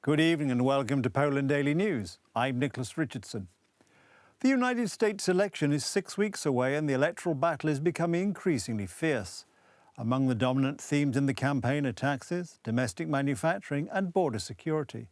Good evening and welcome to Poland Daily News. I'm Nicholas Richardson. The United States election is 6 weeks away and the electoral battle is becoming increasingly fierce. Among the dominant themes in the campaign are taxes, domestic manufacturing and border security.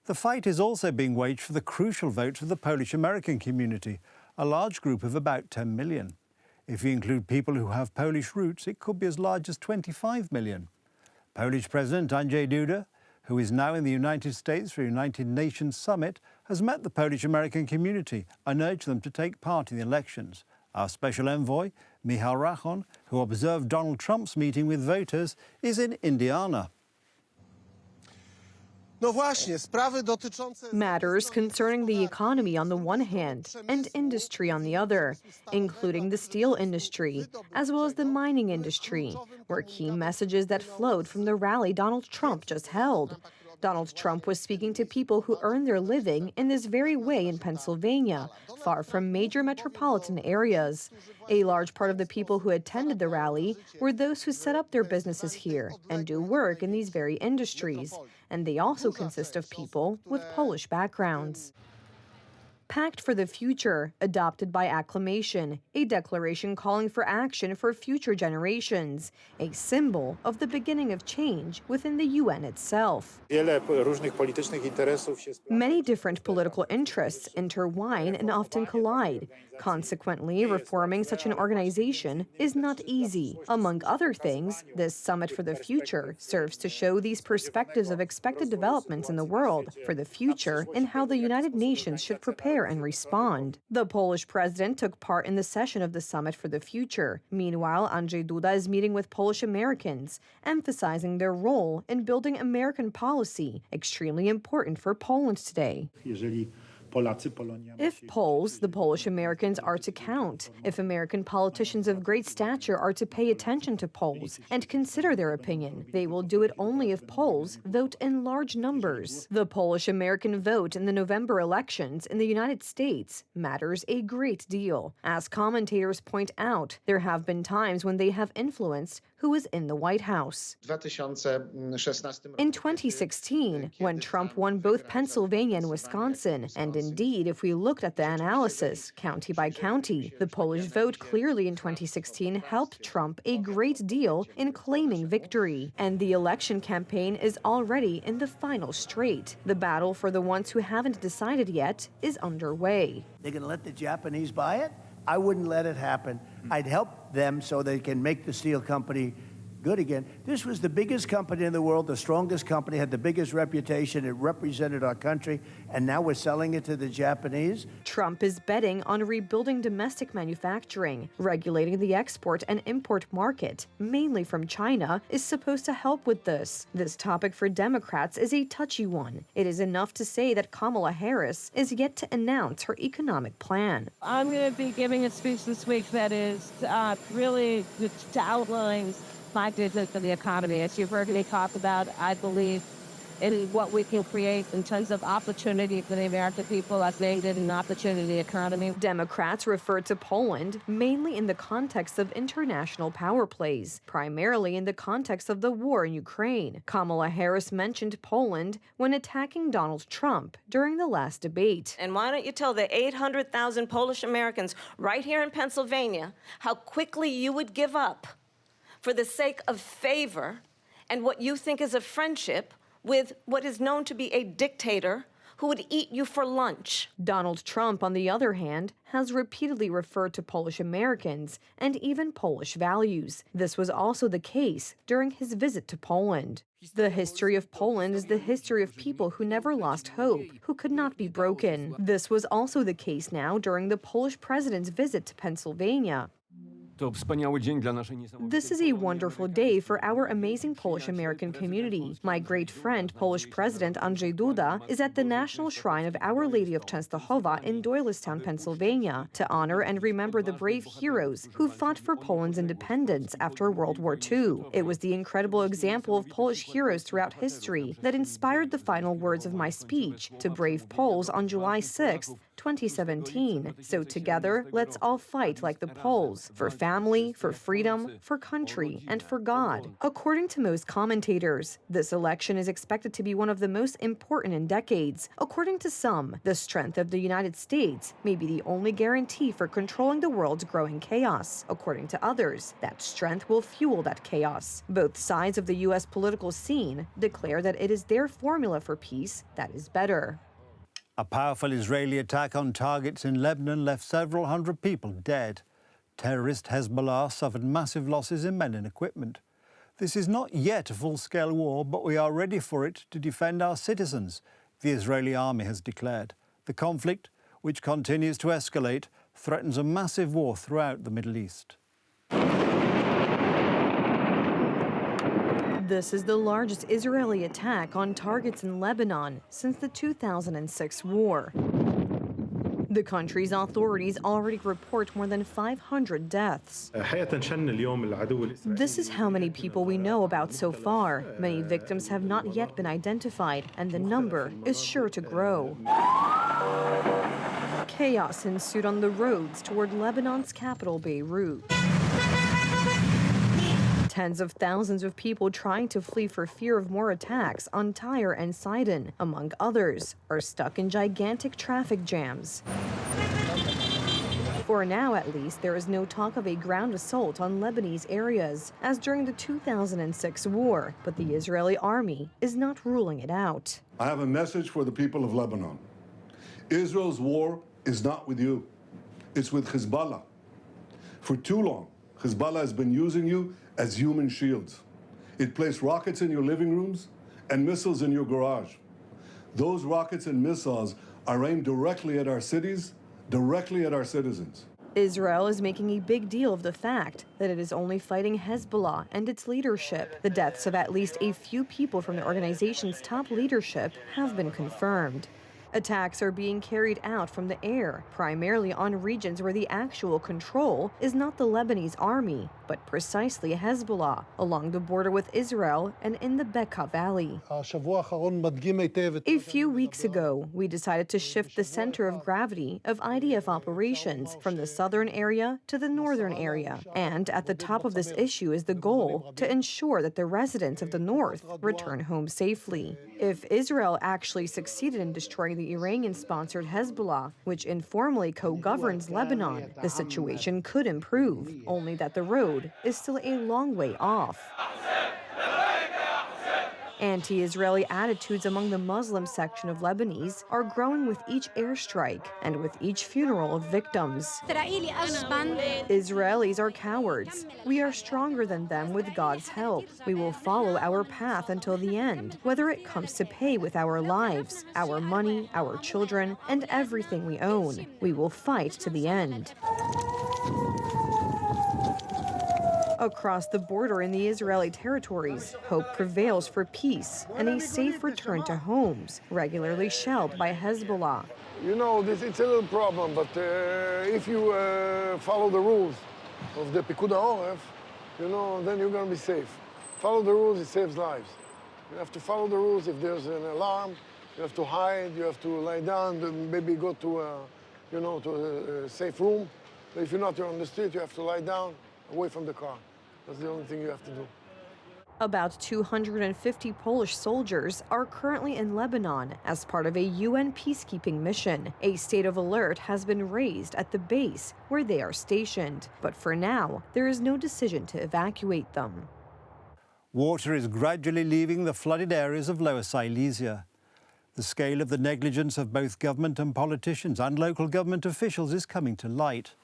The fight is also being waged for the crucial votes of the Polish-American community, a large group of about 10 million. If you include people who have Polish roots, it could be as large as 25 million. Polish President Andrzej Duda, who is now in the United States for a United Nations summit, has met the Polish-American community and urged them to take part in the elections. Our special envoy, Michał Rachon, who observed Donald Trump's meeting with voters, is in Indiana. Matters concerning the economy on the one hand and industry on the other, including the steel industry, as well as the mining industry, were key messages that flowed from the rally Donald Trump just held. Donald Trump was speaking to people who earn their living in this very way in Pennsylvania, far from major metropolitan areas. A large part of the people who attended the rally were those who set up their businesses here and do work in these very industries, and they also consist of people with Polish backgrounds. Pact for the Future, adopted by acclamation, a declaration calling for action for future generations, a symbol of the beginning of change within the UN itself. Many different political interests intertwine and often collide. Consequently, reforming such an organization is not easy. Among other things, this Summit for the Future serves to show these perspectives of expected developments in the world for the future and how the United Nations should prepare and respond. The Polish president took part in the session of the Summit for the Future. Meanwhile, Andrzej Duda is meeting with Polish Americans, emphasizing their role in building American policy, extremely important for Poland today. If Poles, the Polish Americans, are to count, if American politicians of great stature are to pay attention to Poles and consider their opinion, they will do it only if Poles vote in large numbers. The Polish-American vote in the November elections in the United States matters a great deal. As commentators point out, there have been times when they have influenced who is in the White House. In 2016, when Trump won both Pennsylvania and Wisconsin, and indeed, if we looked at the analysis, county by county, the Polish vote clearly in 2016 helped Trump a great deal in claiming victory. And the election campaign is already in the final straight. The battle for the ones who haven't decided yet is underway. They're going to let the Japanese buy it? I wouldn't let it happen. I'd help them so they can make the steel company good again. This was the biggest company in the world, the strongest company, had the biggest reputation. It represented our country, and now we're selling it to the Japanese. Trump is betting on rebuilding domestic manufacturing. Regulating the export and import market, mainly from China, is supposed to help with this. This topic for Democrats is a touchy one. It is enough to say that Kamala Harris is yet to announce her economic plan. I'm going to be giving a speech this week that is really to outline my vision for the economy. As you've heard me talk about, I believe in what we can create in terms of opportunity for the American people as they did an opportunity economy. Democrats refer to Poland mainly in the context of international power plays, primarily in the context of the war in Ukraine. Kamala Harris mentioned Poland when attacking Donald Trump during the last debate. And why don't you tell the 800,000 Polish Americans right here in Pennsylvania how quickly you would give up for the sake of favor and what you think is a friendship with what is known to be a dictator who would eat you for lunch. Donald Trump, on the other hand, has repeatedly referred to Polish Americans and even Polish values. This was also the case during his visit to Poland. The history of Poland is the history of people who never lost hope, who could not be broken. This was also the case now during the Polish president's visit to Pennsylvania. This is a wonderful day for our amazing Polish-American community. My great friend, Polish President Andrzej Duda, is at the National Shrine of Our Lady of Częstochowa in Doylestown, Pennsylvania, to honor and remember the brave heroes who fought for Poland's independence after World War II. It was the incredible example of Polish heroes throughout history that inspired the final words of my speech to brave Poles on July 6th 2017. So together, let's all fight like the Poles, for family, for freedom, for country, and for God. According to most commentators, this election is expected to be one of the most important in decades. According to some, the strength of the United States may be the only guarantee for controlling the world's growing chaos. According to others, that strength will fuel that chaos. Both sides of the U.S. political scene declare that it is their formula for peace that is better. A powerful Israeli attack on targets in Lebanon left several hundred people dead. Terrorist Hezbollah suffered massive losses in men and equipment. This is not yet a full-scale war, but we are ready for it to defend our citizens, the Israeli army has declared. The conflict, which continues to escalate, threatens a massive war throughout the Middle East. This is the largest Israeli attack on targets in Lebanon since the 2006 war. The country's authorities already report more than 500 deaths. This is how many people we know about so far. Many victims have not yet been identified, and the number is sure to grow. Chaos ensued on the roads toward Lebanon's capital, Beirut. Tens of thousands of people trying to flee for fear of more attacks on Tyre and Sidon, among others, are stuck in gigantic traffic jams. For now, at least, there is no talk of a ground assault on Lebanese areas, as during the 2006 war, but the Israeli army is not ruling it out. I have a message for the people of Lebanon. Israel's war is not with you. It's with Hezbollah. For too long, Hezbollah has been using you as human shields. It placed rockets in your living rooms and missiles in your garage. Those rockets and missiles are aimed directly at our cities, directly at our citizens. Israel is making a big deal of the fact that it is only fighting Hezbollah and its leadership. The deaths of at least a few people from the organization's top leadership have been confirmed. Attacks are being carried out from the air, primarily on regions where the actual control is not the Lebanese army, but precisely Hezbollah, along the border with Israel and in the Bekaa Valley. A few weeks ago, we decided to shift the center of gravity of IDF operations from the southern area to the northern area. And at the top of this issue is the goal to ensure that the residents of the north return home safely. If Israel actually succeeded in destroying the Iranian-sponsored Hezbollah, which informally co-governs Lebanon, the situation could improve, only that the road is still a long way off. Anti-Israeli attitudes among the Muslim section of Lebanese are growing with each airstrike and with each funeral of victims. Israelis are cowards. We are stronger than them with God's help. We will follow our path until the end, whether it comes to pay with our lives, our money, our children, and everything we own. We will fight to the end. Across the border in the Israeli territories, hope prevails for peace and a safe return to homes, regularly shelled by Hezbollah. You know, it's a little problem, but if you follow the rules of the Pekud HaOref, you know, then you're going to be safe. Follow the rules, it saves lives. You have to follow the rules. If there's an alarm, you have to hide, you have to lie down, maybe go to a safe room. But if you're not on the street, you have to lie down, away from the car. That's the only thing you have to do. About 250 Polish soldiers are currently in Lebanon as part of a UN peacekeeping mission. A state of alert has been raised at the base where they are stationed. But for now, there is no decision to evacuate them. Water is gradually leaving the flooded areas of Lower Silesia. The scale of the negligence of both government and politicians and local government officials is coming to light.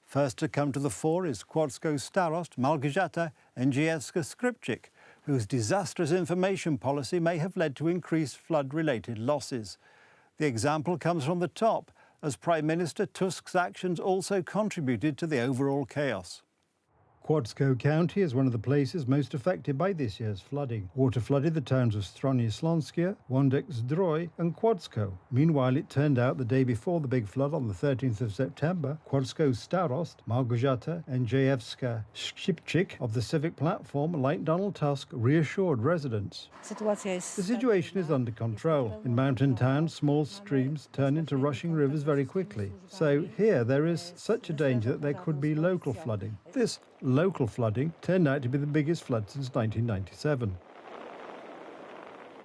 First to come to the fore is Kłodzko Starost Małgorzata Jędrzejewska-Skrzypczyk, whose disastrous information policy may have led to increased flood-related losses. The example comes from the top, as Prime Minister Tusk's actions also contributed to the overall chaos. Kłodzko County is one of the places most affected by this year's flooding. Water flooded the towns of Stronie Śląskie, Wądek-Zdrój and Kłodzko. Meanwhile, it turned out the day before the big flood on the 13th of September, Kłodzko Starost Małgorzata Jędrzejewska-Szczypczyk of the Civic Platform, like Donald Tusk, reassured residents. The situation is under control. In mountain towns, small streams turn into rushing rivers very quickly. So here there is such a danger that there could be local flooding. This local flooding turned out to be the biggest flood since 1997.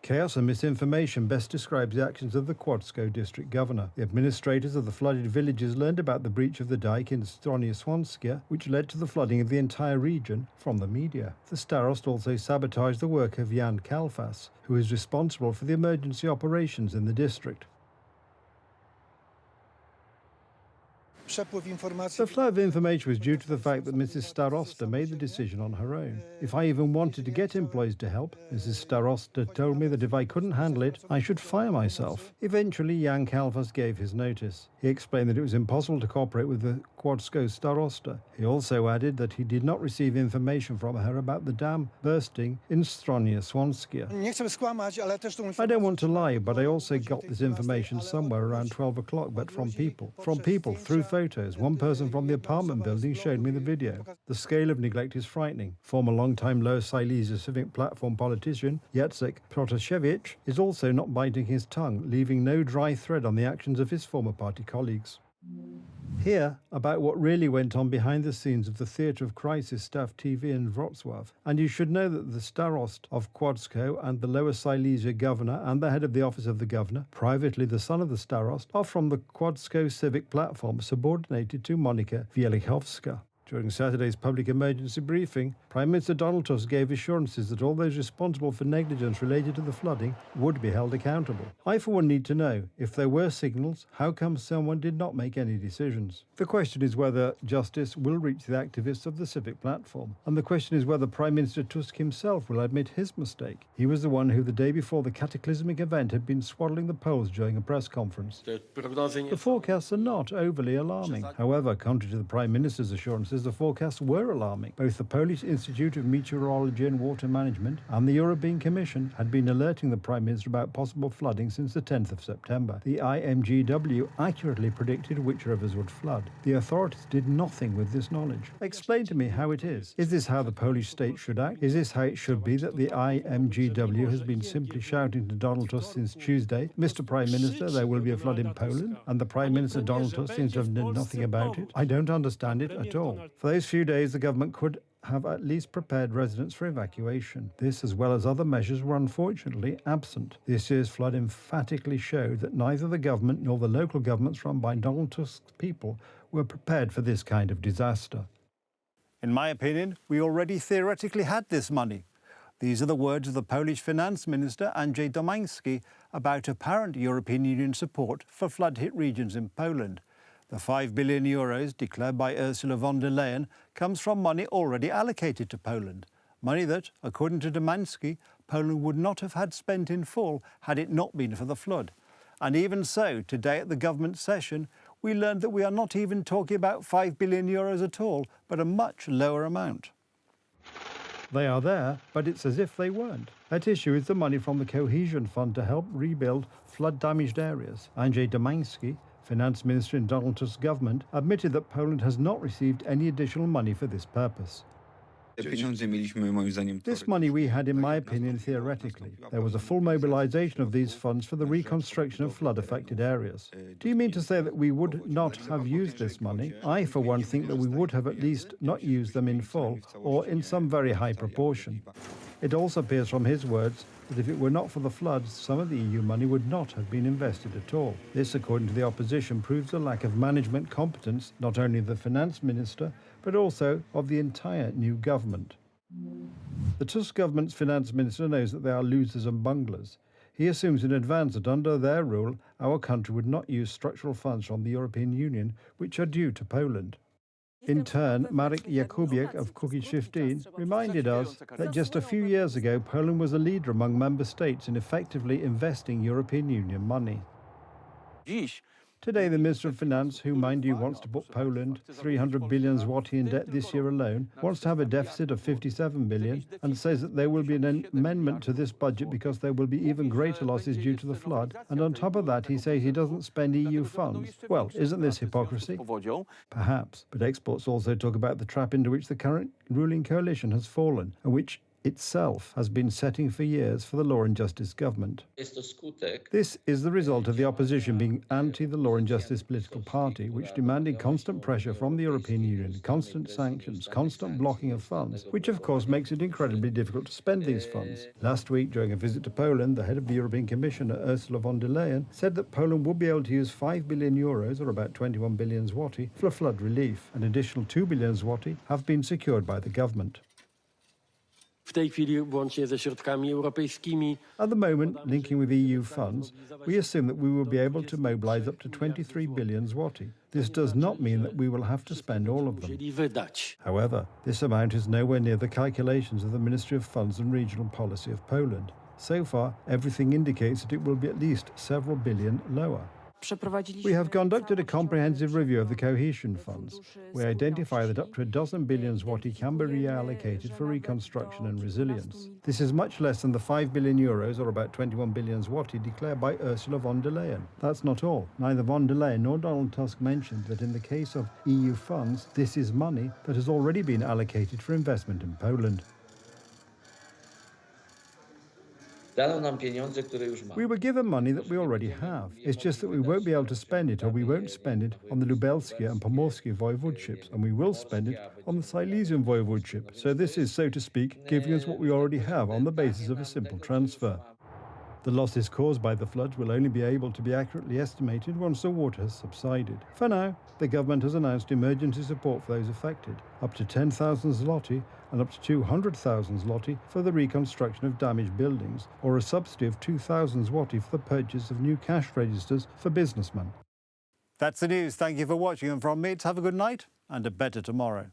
Chaos and misinformation best describes the actions of the Kłodzko district governor. The administrators of the flooded villages learned about the breach of the dike in Stronie Śląskie, which led to the flooding of the entire region, from the media. The starost also sabotaged the work of Jan Kalfas, who is responsible for the emergency operations in the district. The flow of information was due to the fact that Mrs. Starosta made the decision on her own. If I even wanted to get employees to help, Mrs. Starosta told me that if I couldn't handle it, I should fire myself. Eventually, Jan Kalfas gave his notice. He explained that it was impossible to cooperate with the Kłodzko Starosta. He also added that he did not receive information from her about the dam bursting in Stronie Śląskie. I don't want to lie, but I also got this information somewhere around 12 o'clock, but from people, through photos. One person from the apartment building showed me the video. The scale of neglect is frightening. Former long-time Lower Silesia Civic Platform politician Jacek Protasiewicz is also not biting his tongue, leaving no dry thread on the actions of his former party colleagues. Here, about what really went on behind the scenes of the Theatre of Crisis Staff TV in Wrocław. And you should know that the starost of Kłodzko and the Lower Silesia governor and the head of the office of the governor, privately the son of the starost, are from the Kłodzko Civic Platform subordinated to Monika Wielichowska. During Saturday's public emergency briefing, Prime Minister Donald Tusk gave assurances that all those responsible for negligence related to the flooding would be held accountable. I, for one, need to know, if there were signals, how come someone did not make any decisions? The question is whether justice will reach the activists of the Civic Platform. And the question is whether Prime Minister Tusk himself will admit his mistake. He was the one who, the day before the cataclysmic event, had been swaddling the Poles during a press conference. The forecasts are not overly alarming. However, contrary to the Prime Minister's assurances, the forecasts were alarming. Both the Polish Institute of Meteorology and Water Management and the European Commission had been alerting the Prime Minister about possible flooding since the 10th of September. The IMGW accurately predicted which rivers would flood. The authorities did nothing with this knowledge. Explain to me how it is. Is this how the Polish state should act? Is this how it should be, that the IMGW has been simply shouting to Donald Tusk since Tuesday, Mr. Prime Minister, there will be a flood in Poland, and the Prime Minister Donald Tusk seems to have done nothing about it? I don't understand it at all. For those few days, the government could have at least prepared residents for evacuation. This, as well as other measures, were unfortunately absent. This year's flood emphatically showed that neither the government nor the local governments run by Donald Tusk's people were prepared for this kind of disaster. In my opinion, we already theoretically had this money. These are the words of the Polish Finance Minister Andrzej Domański about apparent European Union support for flood-hit regions in Poland. The 5 billion euros declared by Ursula von der Leyen comes from money already allocated to Poland. Money that, according to Domański, Poland would not have had spent in full had it not been for the flood. And even so, today at the government session, we learned that we are not even talking about 5 billion euros at all, but a much lower amount. They are there, but it's as if they weren't. At issue is the money from the Cohesion Fund to help rebuild flood-damaged areas. Andrzej Domański, Finance Minister in Donald Tusk's government, admitted that Poland has not received any additional money for this purpose. This money we had, in my opinion, theoretically. There was a full mobilization of these funds for the reconstruction of flood-affected areas. Do you mean to say that we would not have used this money? I, for one, think that we would have at least not used them in full, or in some very high proportion. It also appears from his words that if it were not for the floods, some of the EU money would not have been invested at all. This, according to the opposition, proves a lack of management competence, not only of the finance minister, but also of the entire new government. The Tusk government's finance minister knows that they are losers and bunglers. He assumes in advance that under their rule, our country would not use structural funds from the European Union, which are due to Poland. In turn, Marek Jakubiak of Kukiz 15 reminded us that just a few years ago, Poland was a leader among member states in effectively investing European Union money. Today, the Minister of Finance, who, mind you, wants to put Poland 300 billion zloty in debt this year alone, wants to have a deficit of 57 billion and says that there will be an amendment to this budget because there will be even greater losses due to the flood. And on top of that, he says he doesn't spend EU funds. Well, isn't this hypocrisy? Perhaps. But experts also talk about the trap into which the current ruling coalition has fallen, and which itself has been setting for years for the Law and Justice government. This is the result of the opposition being anti the Law and Justice political party, which demanded constant pressure from the European Union, constant sanctions, constant blocking of funds, which of course makes it incredibly difficult to spend these funds. Last week, during a visit to Poland, the head of the European Commission, Ursula von der Leyen, said that Poland would be able to use 5 billion euros, or about 21 billion zloty, for flood relief. An additional 2 billion zloty have been secured by the government. W tej chwili włącznie ze środkami europejskimi. At the moment, linking with EU funds, we assume that we will be able to mobilise up to 23 billion zloty. This does not mean that we will have to spend all of them. However, this amount is nowhere near the calculations of the Ministry of Funds and Regional Policy of Poland. So far, everything indicates that it will be at least several billion lower. We have conducted a comprehensive review of the cohesion funds. We identify that up to 12 billion zloty can be reallocated for reconstruction and resilience. This is much less than the 5 billion euros, or about 21 billion zloty, declared by Ursula von der Leyen. That's not all. Neither von der Leyen nor Donald Tusk mentioned that in the case of EU funds, this is money that has already been allocated for investment in Poland. We were given money that we already have. It's just that we won't be able to spend it, or we won't spend it on the Lubelskie and Pomorskie voivodeships, and we will spend it on the Silesian voivodeship. So this is, so to speak, giving us what we already have on the basis of a simple transfer. The losses caused by the floods will only be able to be accurately estimated once the water has subsided. For now, the government has announced emergency support for those affected, up to 10,000 zloty and up to 200,000 zloty for the reconstruction of damaged buildings, or a subsidy of 2,000 zloty for the purchase of new cash registers for businessmen. That's the news. Thank you for watching, and from me, have a good night and a better tomorrow.